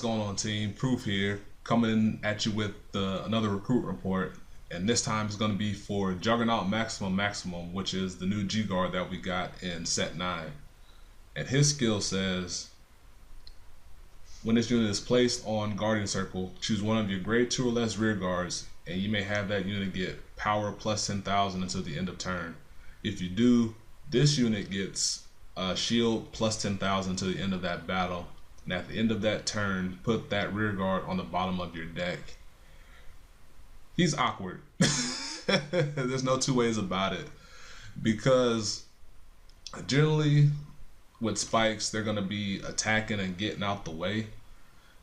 going on, team? Proof here, coming at you with another recruit report, and this time it's going to be for Juggernaut Maximum, which is the new G guard that we got in set 9. And his skill says, when this unit is placed on Guardian Circle, choose one of your grade 2 or less rear guards, and you may have that unit get power plus 10,000 until the end of turn. If you do, this unit gets shield plus 10,000 until the end of that battle. And at the end of that turn, put that rear guard on the bottom of your deck. He's awkward. There's no two ways about it. Because generally with spikes, they're going to be attacking and getting out the way.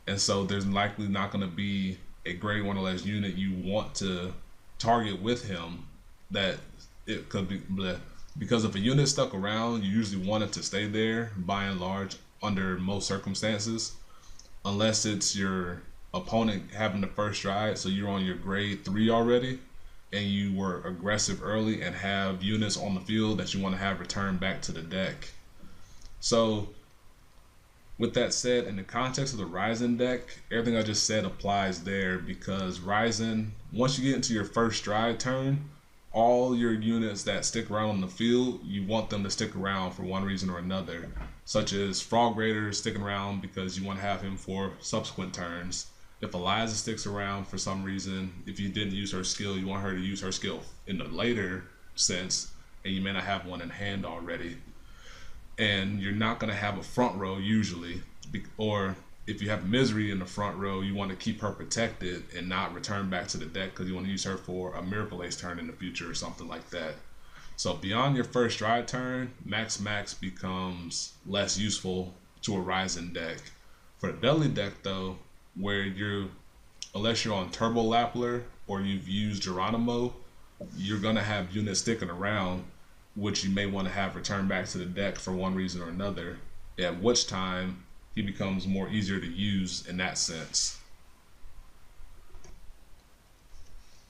And so there's likely not going to be a grade 1 or less unit you want to target with him that it could be bleh. Because if a unit stuck around, you usually want it to stay there by and large under most circumstances, unless it's your opponent having the first stride, so you're on your grade 3 already and you were aggressive early and have units on the field that you want to have returned back to the deck. So with that said, in the context of the Ryzen deck, everything I just said applies there, because Ryzen, once you get into your first stride turn, all your units that stick around on the field, you want them to stick around for one reason or another, such as Frog Raider sticking around because you want to have him for subsequent turns. If Eliza sticks around for some reason, if you didn't use her skill, you want her to use her skill in the later sense, and you may not have one in hand already. And you're not going to have a front row usually, or if you have Misery in the front row, you want to keep her protected and not return back to the deck because you want to use her for a Miracle Ace turn in the future or something like that. So beyond your first stride turn, Max becomes less useful to a Ryzen deck. For the Dudley deck though, where unless you're on Turbo Lappler or you've used Geronimo, you're going to have units sticking around which you may want to have returned back to the deck for one reason or another, at which time he becomes more easier to use in that sense.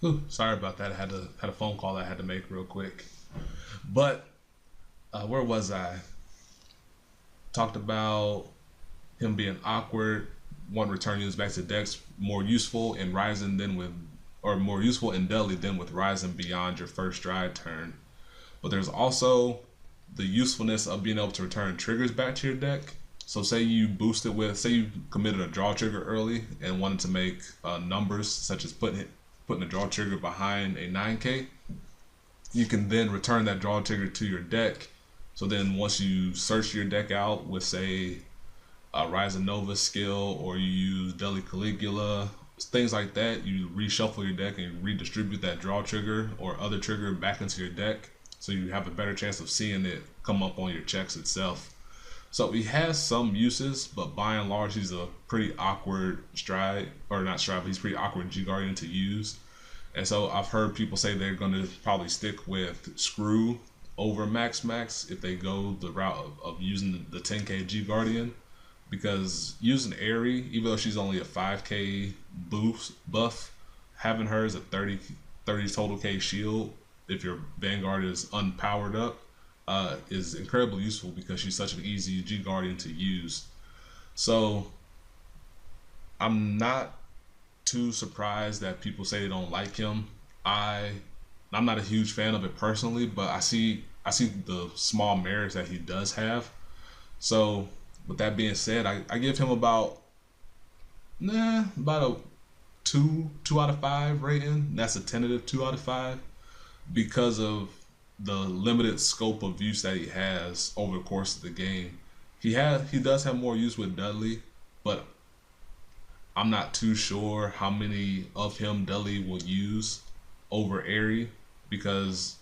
Whew, sorry about that. I had a phone call I had to make real quick. But where was I? Talked about him being awkward, want to return units back to decks, more useful in Ryzen than with, or more useful in Dudley than with Ryzen beyond your first stride turn. But there's also the usefulness of being able to return triggers back to your deck. So say you boosted with, say you committed a draw trigger early and wanted to make numbers such as putting a draw trigger behind a 9K, you can then return that draw trigger to your deck. So then once you search your deck out with, say, a Ryzen Nova skill, or you use Dudley Caligula, things like that, you reshuffle your deck and you redistribute that draw trigger or other trigger back into your deck, so you have a better chance of seeing it come up on your checks itself. So he has some uses, but by and large, he's a pretty awkward stride, or not stride, but he's pretty awkward G Guardian to use. And so I've heard people say they're going to probably stick with Screw over Max if they go the route of using the 10K G Guardian, because using Aerie, even though she's only a 5K buff, having her as a 30 total K shield if your Vanguard is unpowered up is incredibly useful, because she's such an easy G Guardian to use. So I'm not too surprised that people say they don't like him. I'm not a huge fan of it personally, but I see the small merits that he does have. So with that being said, I give him about a 2 out of 5 rating. That's a tentative 2 out of 5 because of the limited scope of use that he has over the course of the game. He does have more use with Dudley, but I'm not too sure how many of him Dudley will use over Aerie, because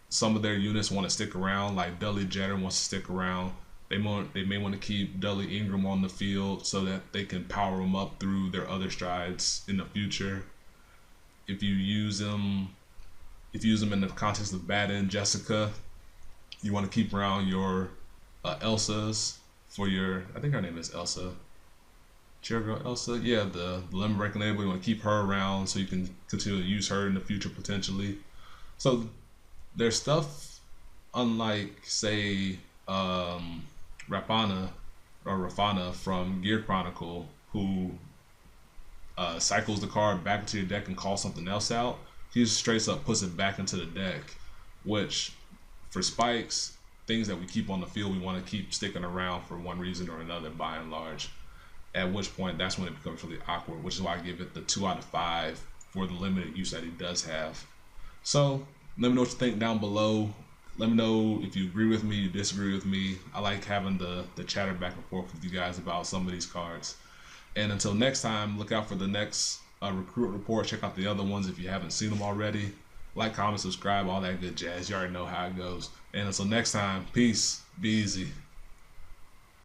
some of their units want to stick around, like Dudley Jetter wants to stick around. They may want to keep Dudley Ingram on the field so that they can power him up through their other strides in the future. If you use him in the context of Bad Jessica, you want to keep around your Elsas for your, I think her name is Elsa. Chair Girl Elsa, yeah, the lemon breaking label. You want to keep her around so you can continue to use her in the future potentially. So there's stuff, unlike say Rafana from Gear Chronicle, who cycles the card back into your deck and calls something else out, he just straight up puts it back into the deck, which for spikes, things that we keep on the field, we want to keep sticking around for one reason or another by and large. At which point, that's when it becomes really awkward, which is why I give it the 2 out of 5 for the limited use that he does have. So let me know what you think down below. Let me know if you agree with me, you disagree with me. I like having the chatter back and forth with you guys about some of these cards. And until next time, look out for the next recruit report. Check out the other ones if you haven't seen them already. Like, comment, subscribe, all that good jazz. You already know how it goes. And until next time, peace. Be easy.